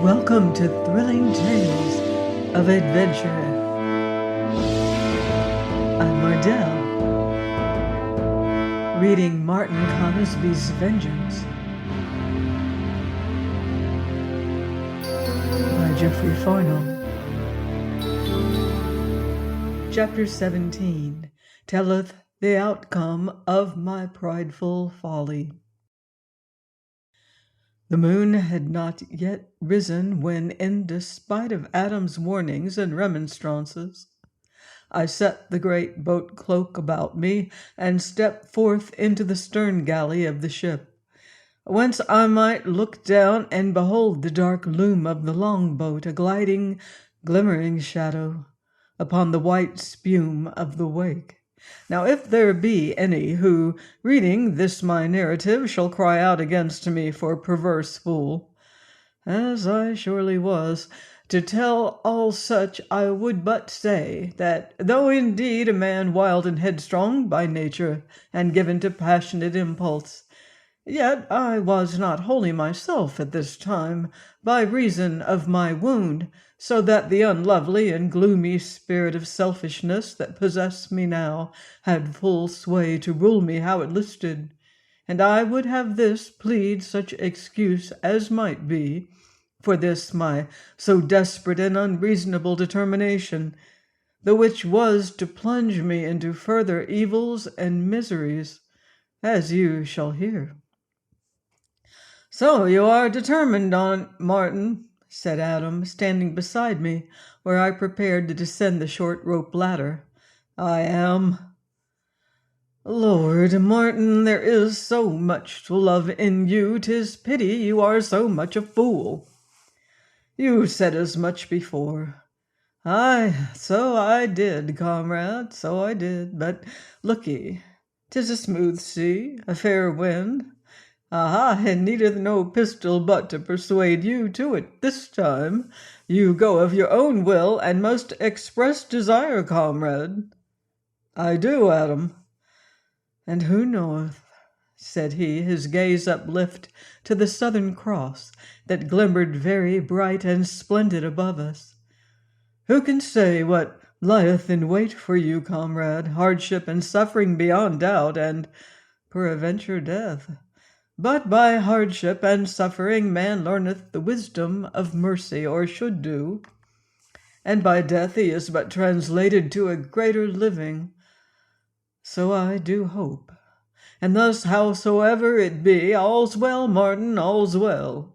Welcome to Thrilling Tales of Adventure. I'm Mardell, reading Martin Conisby's Vengeance by Jeffery Farnol. Chapter 17. Telleth the outcome of my prideful folly. The moon had not yet risen when, in despite of Adam's warnings and remonstrances, I set the great boat cloak about me and stepped forth into the stern galley of the ship, whence I might look down and behold the dark loom of the longboat, a gliding, glimmering shadow upon the white spume of the wake. Now, if there be any who, reading this my narrative, shall cry out against me for perverse fool, as I surely was, to tell all such, I would but say that, though indeed a man wild and headstrong by nature, and given to passionate impulse, yet I was not wholly myself at this time, by reason of my wound, so that the unlovely and gloomy spirit of selfishness that possessed me now had full sway to rule me how it listed, and I would have this plead such excuse as might be for this my so desperate and unreasonable determination, the which was to plunge me into further evils and miseries, as you shall hear. "So you are determined on it, Martin," said Adam, standing beside me, where I prepared to descend the short rope ladder. "I am." "Lord, Martin, there is so much to love in you, 'tis pity you are so much a fool." "You said as much before." "Aye, so I did, comrade, so I did. But look'ee, 'tis a smooth sea, a fair wind. Aha, and needeth no pistol but to persuade you to it this time. You go of your own will and most express desire, comrade." "I do, Adam." "And who knoweth," said he, his gaze uplift to the southern cross that glimmered very bright and splendid above us, "who can say what lieth in wait for you, comrade? Hardship and suffering beyond doubt, and peradventure death. But by hardship and suffering man learneth the wisdom of mercy, or should do, and by death he is but translated to a greater living. So I do hope, and thus howsoever it be, all's well, Martin, all's well."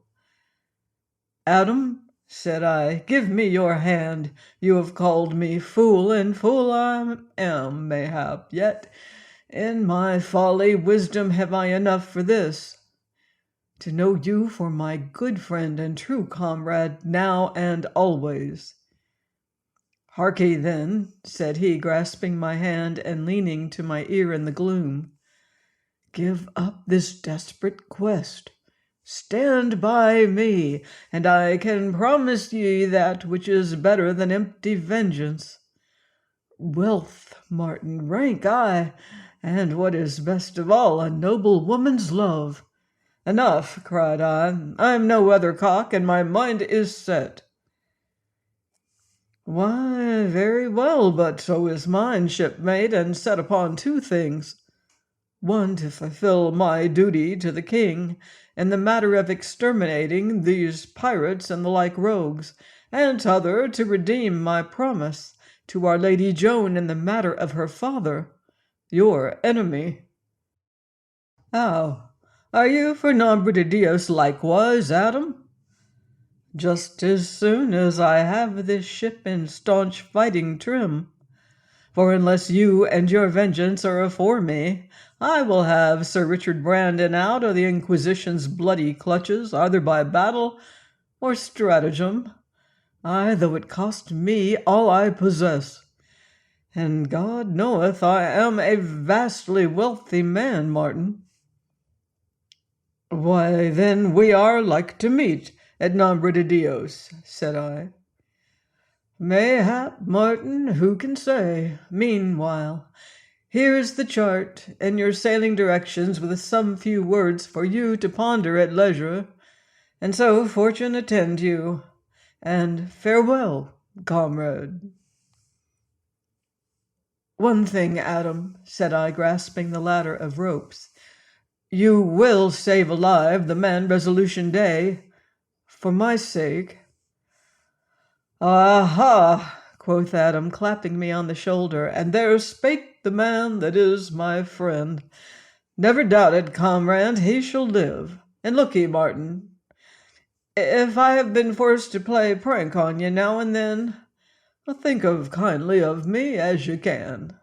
"Adam," said I, "give me your hand. You have called me fool, and fool I am, mayhap, yet in my folly, wisdom have I enough for this, to know you for my good friend and true comrade, now and always." "Harkee, then," said he, grasping my hand and leaning to my ear in the gloom. "Give up this desperate quest. Stand by me, and I can promise ye that which is better than empty vengeance. Wealth, Martin, rank, aye, and what is best of all, a noble woman's love." "Enough," cried I. "I am no weathercock, and my mind is set." "Why, very well, but so is mine, shipmate, and set upon two things. One, to fulfill my duty to the king in the matter of exterminating these pirates and the like rogues, and t'other, to redeem my promise to our Lady Joan in the matter of her father, your enemy." "How? Are you for nombre de Dios likewise, Adam?" "Just as soon as I have this ship in staunch fighting trim. For unless you and your vengeance are afore me, I will have Sir Richard Brandon out of the Inquisition's bloody clutches, either by battle or stratagem, aye, though it cost me all I possess. And God knoweth I am a vastly wealthy man, Martin." "Why, then we are like to meet, et nombre de Dios," said I. "Mayhap, Martin, who can say? Meanwhile, here's the chart, and your sailing directions, with some few words for you to ponder at leisure, And so fortune attend you, and farewell, comrade." "One thing, Adam," said I, grasping the ladder of ropes. "You will save alive the man Resolution Day, for my sake." "Aha!" quoth Adam, clapping me on the shoulder, "and there spake the man that is my friend. Never doubted, comrade, he shall live. And look ye, Martin, if I have been forced to play prank on ye now and then, think of kindly of me as ye can."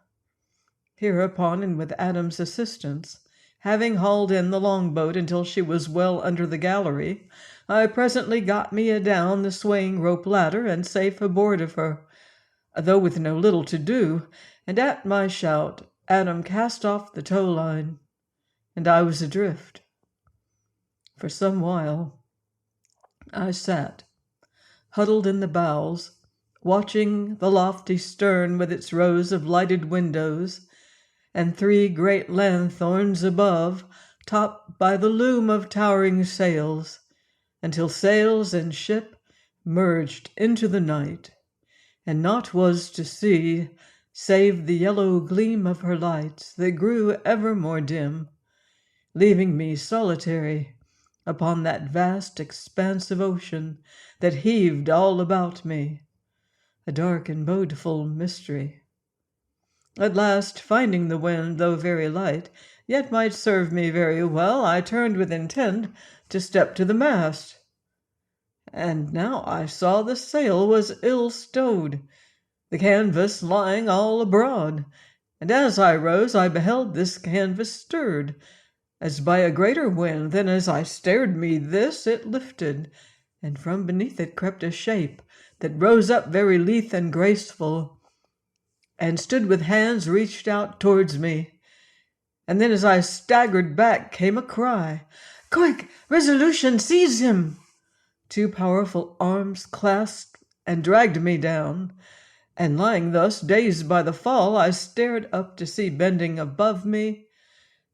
Hereupon, and with Adam's assistance, having hauled in the longboat until she was well under the gallery, I presently got me adown the swaying rope ladder and safe aboard of her, though with no little to do, and at my shout Adam cast off the tow line, and I was adrift. For some while I sat, huddled in the bows, watching the lofty stern with its rows of lighted windows, and 3 great lanthorns above, topped by the loom of towering sails, until sails and ship merged into the night, and naught was to see save the yellow gleam of her lights that grew ever more dim, leaving me solitary upon that vast expanse of ocean that heaved all about me, a dark and bodeful mystery. At last, finding the wind, though very light, yet might serve me very well, I turned with intent to step to the mast. And now I saw the sail was ill stowed, the canvas lying all abroad, and as I rose I beheld this canvas stirred, as by a greater wind than as I stared me this it lifted, and from beneath it crept a shape that rose up very lithe and graceful, and stood with hands reached out towards me. And then as I staggered back came a cry, "Quick, Resolution, seize him!" 2 powerful arms clasped and dragged me down, and lying thus, dazed by the fall, I stared up to see bending above me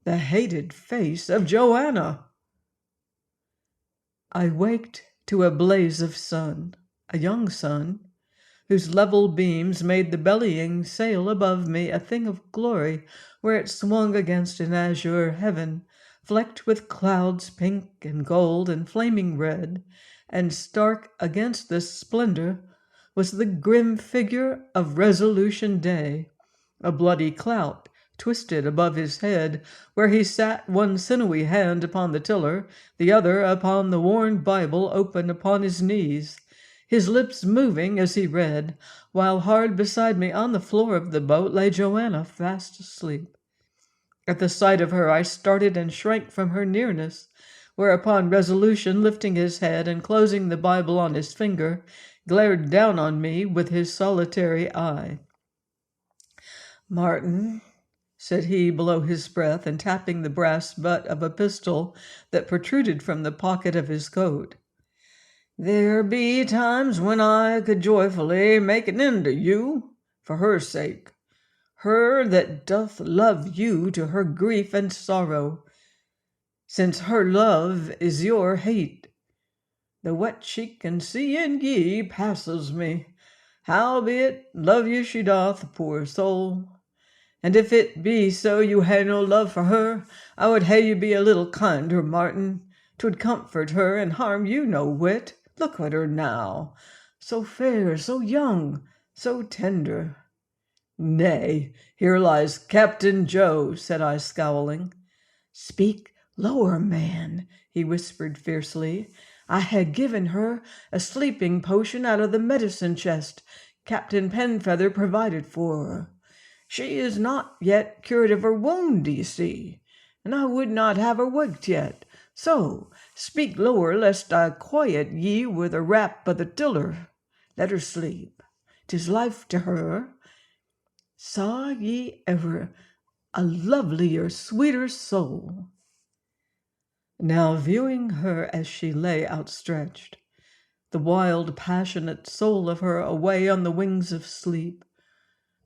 the hated face of Joanna. I waked to a blaze of sun, a young sun, whose level beams made the bellying sail above me a thing of glory where it swung against an azure heaven, flecked with clouds pink and gold and flaming red, and stark against this splendor was the grim figure of Resolution Day, a bloody clout twisted above his head, where he sat, one sinewy hand upon the tiller, the other upon the worn Bible open upon his knees, his lips moving as he read, while hard beside me on the floor of the boat lay Joanna fast asleep. At the sight of her I started and shrank from her nearness, whereupon Resolution, lifting his head and closing the Bible on his finger, glared down on me with his solitary eye. "Martin," said he below his breath, and tapping the brass butt of a pistol that protruded from the pocket of his coat, "there be times when I could joyfully make an end of you, for her sake, her that doth love you to her grief and sorrow, since her love is your hate. The what she can see in ye passes me. Howbeit, love you she doth, poor soul. And if it be so you hae no love for her, I would hae you be a little kinder, Martin. 'Twould comfort her and harm you no whit. Look at her now, so fair, so young, so tender." "Nay, here lies Captain Joe," said I, scowling. "Speak lower, man," he whispered fiercely. "I had given her a sleeping potion out of the medicine chest Captain Penfeather provided for her. She is not yet cured of her wound, d'ye see, and I would not have her waked yet. So speak lower, lest I quiet ye with a rap o' the tiller. Let her sleep. 'Tis life to her. Saw ye ever a lovelier, sweeter soul?" Now, viewing her as she lay outstretched, the wild, passionate soul of her away on the wings of sleep,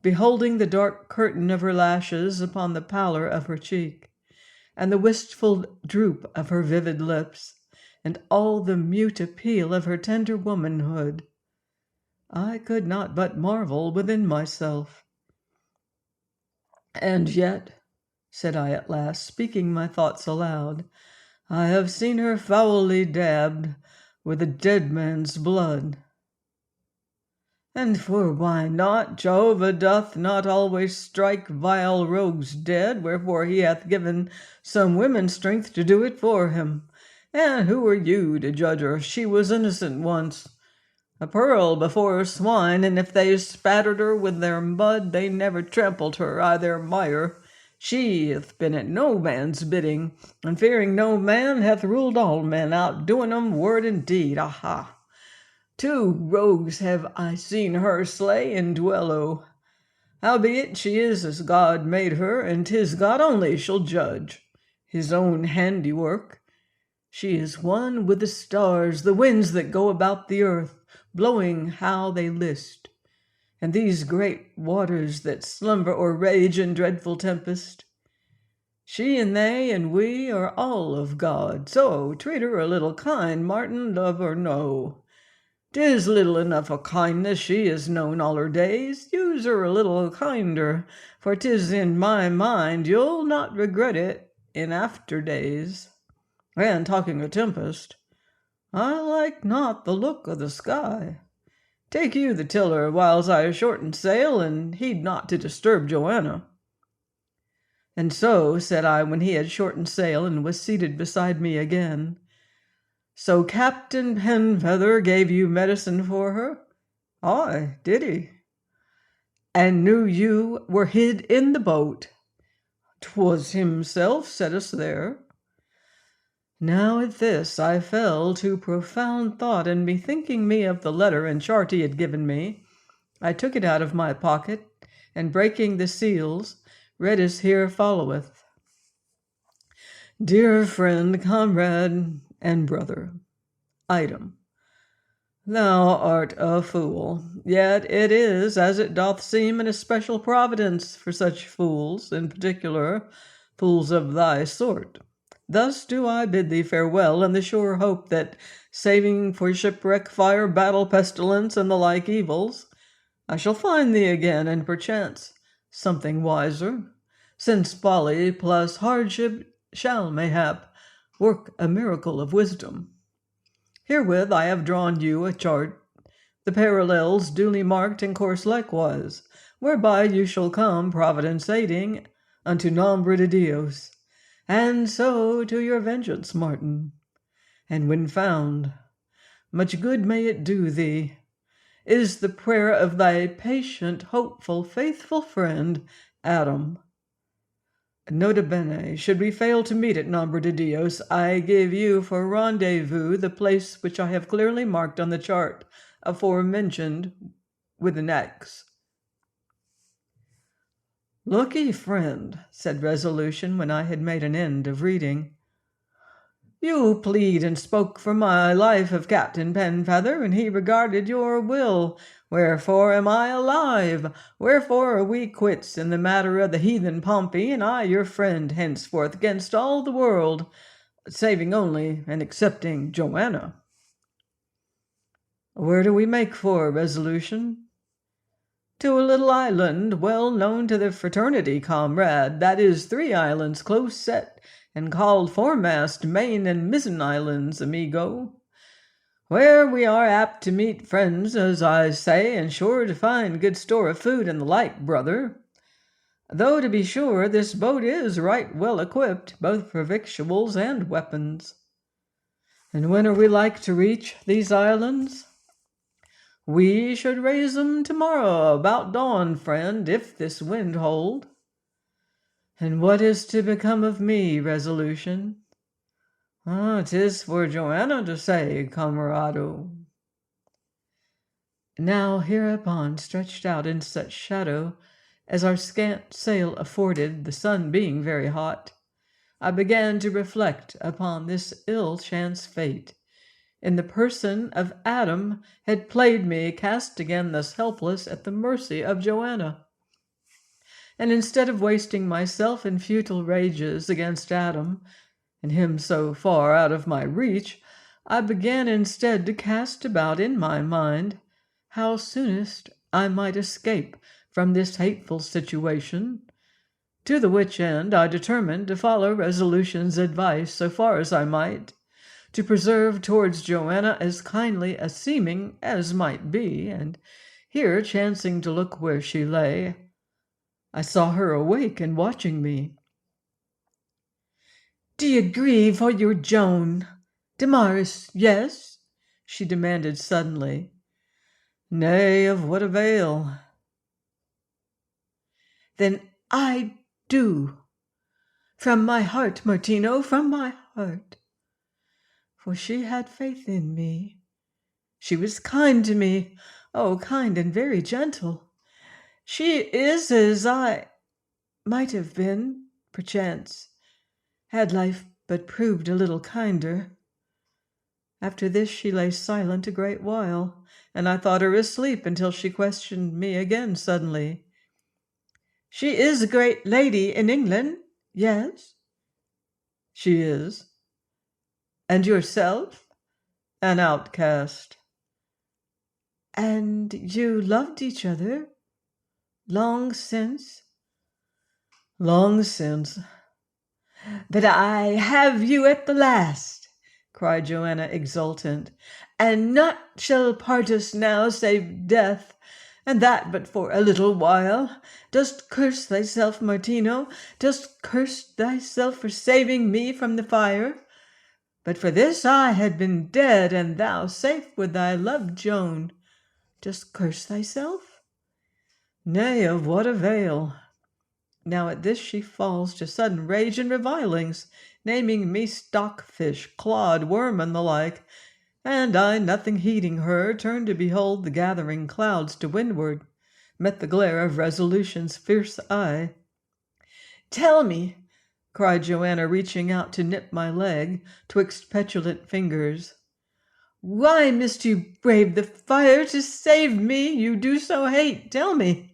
beholding the dark curtain of her lashes upon the pallor of her cheek, and the wistful droop of her vivid lips, and all the mute appeal of her tender womanhood. I could not but marvel within myself. "And yet," said I at last, speaking my thoughts aloud, "I have seen her foully dabbed with a dead man's blood." "And for why not? Jehovah doth not always strike vile rogues dead, wherefore he hath given some women strength to do it for him. And who are you to judge her? She was innocent once. A pearl before swine, and if they spattered her with their mud, they never trampled her i' their mire. She hath been at no man's bidding, and fearing no man, hath ruled all men, outdoing 'em word and deed. Aha! 2 rogues have I seen her slay in duello. Howbeit she is as God made her, and 'tis God only shall judge, his own handiwork. She is one with the stars, the winds that go about the earth, blowing how they list, and these great waters that slumber or rage in dreadful tempest. She and they and we are all of God, so treat her a little kind, Martin, love or no. 'Tis little enough of kindness she has known all her days. Use her a little kinder, for 'tis in my mind you'll not regret it in after days. And talking of tempest, I like not the look of the sky. Take you the tiller whiles I shorten sail, and heed not to disturb Joanna." And so, said I, when he had shortened sail and was seated beside me again, "So Captain Penfeather gave you medicine for her?" "Aye, did he." "And knew you were hid in the boat?" "'Twas himself set us there." Now at this I fell to profound thought, and bethinking me of the letter and chart he had given me, I took it out of my pocket, and breaking the seals, read as here followeth: "Dear friend, comrade, and brother, item. Thou art a fool, yet it is, as it doth seem, an especial providence for such fools, in particular, fools of thy sort. Thus do I bid thee farewell, in the sure hope that, saving for shipwreck, fire, battle, pestilence, and the like evils, I shall find thee again, and perchance something wiser, since folly plus hardship shall, mayhap, work a miracle of wisdom. Herewith I have drawn you a chart, the parallels duly marked and course likewise, whereby you shall come, Providence aiding, unto Nombre de Dios, and so to your vengeance, Martin. And when found, much good may it do thee, is the prayer of thy patient, hopeful, faithful friend, Adam. Nota bene, should we fail to meet at Nombre de Dios, I give you for rendezvous the place which I have clearly marked on the chart aforementioned with an X. "Look'ee, friend," said Resolution, when I had made an end of reading, "you plead and spoke for my life of Captain Penfeather, and he regarded your will. Wherefore am I alive? Wherefore are we quits in the matter of the heathen Pompey, and I your friend henceforth against all the world, saving only and excepting Joanna? Where do we make for, Resolution?" "To a little island well known to the fraternity, comrade. That is 3 islands close set, and called foremast, main, and mizzen islands, amigo, where we are apt to meet friends, as I say, and sure to find good store of food and the like, brother. Though, to be sure, this boat is right well equipped, both for victuals and weapons." "And when are we like to reach these islands?" "We should raise 'em tomorrow about dawn, friend, if this wind hold." "And what is to become of me, Resolution?" "'Tis for Joanna to say, camarado." Now hereupon, stretched out in such shadow as our scant sail afforded, the sun being very hot, I began to reflect upon this ill chance fate, in the person of Adam, had played me, cast again thus helpless at the mercy of Joanna. And instead of wasting myself in futile rages against Adam, and him so far out of my reach, I began instead to cast about in my mind how soonest I might escape from this hateful situation, to the which end I determined to follow Resolution's advice so far as I might, to preserve towards Joanna as kindly a seeming as might be, and here, chancing to look where she lay, I saw her awake and watching me. "Do you grieve for your Joan, Damaris, yes?" she demanded suddenly. "Nay, of what avail?" "Then I do. From my heart, Martino, from my heart. For she had faith in me. She was kind to me, oh, kind and very gentle. She is as I might have been, perchance, had life but proved a little kinder." After this she lay silent a great while, and I thought her asleep until she questioned me again suddenly. "She is a great lady in England, yes?" "She is." "And yourself?" "An outcast." "And you loved each other long since?" "Long since." "But I have you at the last," cried Joanna, exultant, "and naught shall part us now save death, and that but for a little while. Dost curse thyself, Martino? Dost curse thyself for saving me from the fire? But for this I had been dead, and thou safe with thy loved Joan. Dost curse thyself?" "Nay, of what avail?" Now at this she falls to sudden rage and revilings, naming me stockfish, clod, worm, and the like, and I, nothing heeding her, turned to behold the gathering clouds to windward, met the glare of Resolution's fierce eye. "Tell me," cried Joanna, reaching out to nip my leg twixt petulant fingers, "why must you brave the fire to save me you do so hate? Tell me."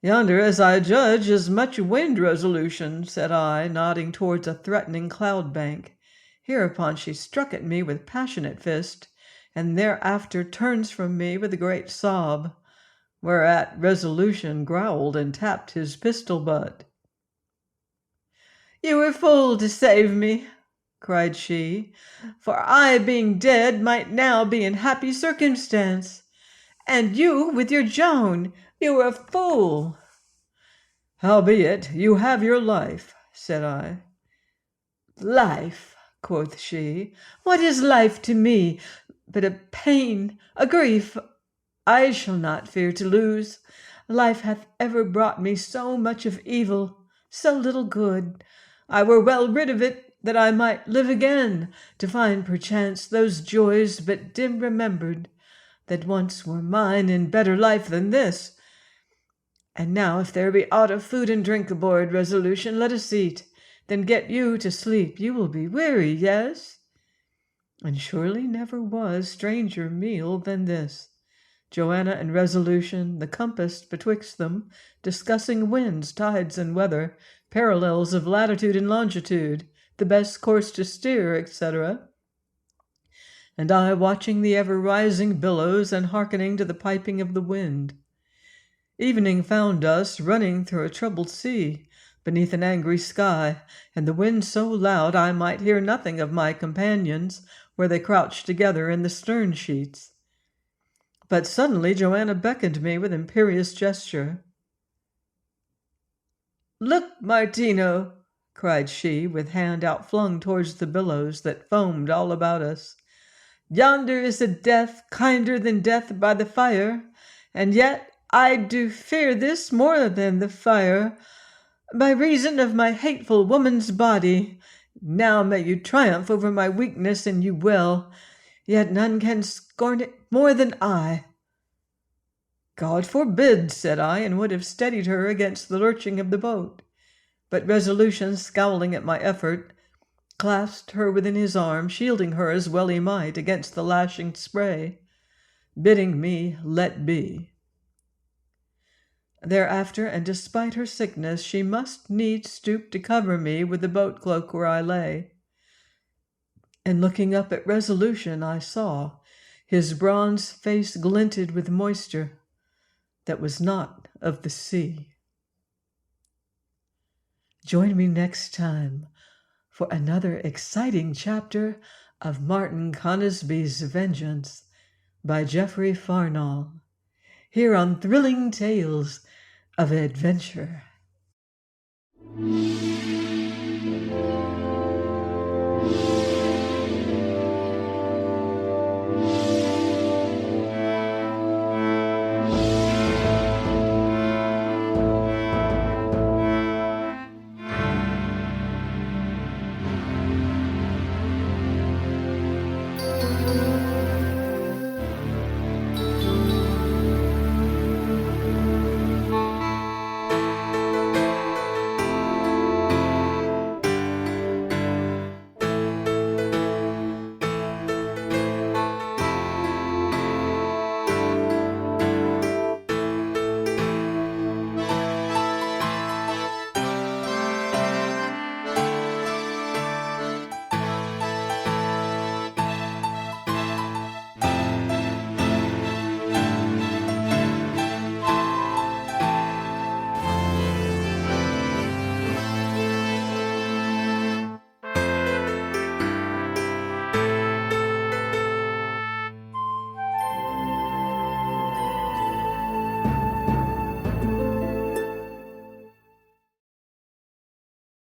"Yonder, as I judge, is much wind, Resolution," said I, nodding towards a threatening cloud bank. Hereupon she struck at me with passionate fist, and thereafter turns from me with a great sob, whereat Resolution growled and tapped his pistol butt. "You were fool to save me," cried she, "for I, being dead, might now be in happy circumstance. And you with your Joan, you were a fool." "Howbeit, you have your life," said I. "Life," quoth she, "what is life to me but a pain, a grief I shall not fear to lose? Life hath ever brought me so much of evil, so little good. I were well rid of it, that I might live again, to find perchance those joys but dim remembered, that once were mine in better life than this. And now, if there be aught of food and drink aboard, Resolution, let us eat. Then get you to sleep. You will be weary, yes?" And surely never was stranger meal than this. Joanna and Resolution, the compass betwixt them, discussing winds, tides, and weather, parallels of latitude and longitude, the best course to steer, etc. And I watching the ever-rising billows and hearkening to the piping of the wind. Evening found us running through a troubled sea, beneath an angry sky, and the wind so loud I might hear nothing of my companions, where they crouched together in the stern sheets. But suddenly Joanna beckoned me with imperious gesture. "Look, Martino," cried she, with hand outflung towards the billows that foamed all about us. "Yonder is a death kinder than death by the fire, and yet I do fear this more than the fire, by reason of my hateful woman's body. Now may you triumph over my weakness, and you will, yet none can scorn it more than I." "God forbid," said I, and would have steadied her against the lurching of the boat. But Resolution, scowling at my effort, clasped her within his arm, shielding her as well he might against the lashing spray, bidding me let be. Thereafter, and despite her sickness, she must needs stoop to cover me with the boat cloak where I lay. And looking up at Resolution, I saw his bronze face glinted with moisture that was not of the sea. Join me next time for another exciting chapter of Martin Conisby's Vengeance by Jeffery Farnol, here on Thrilling Tales of Adventure.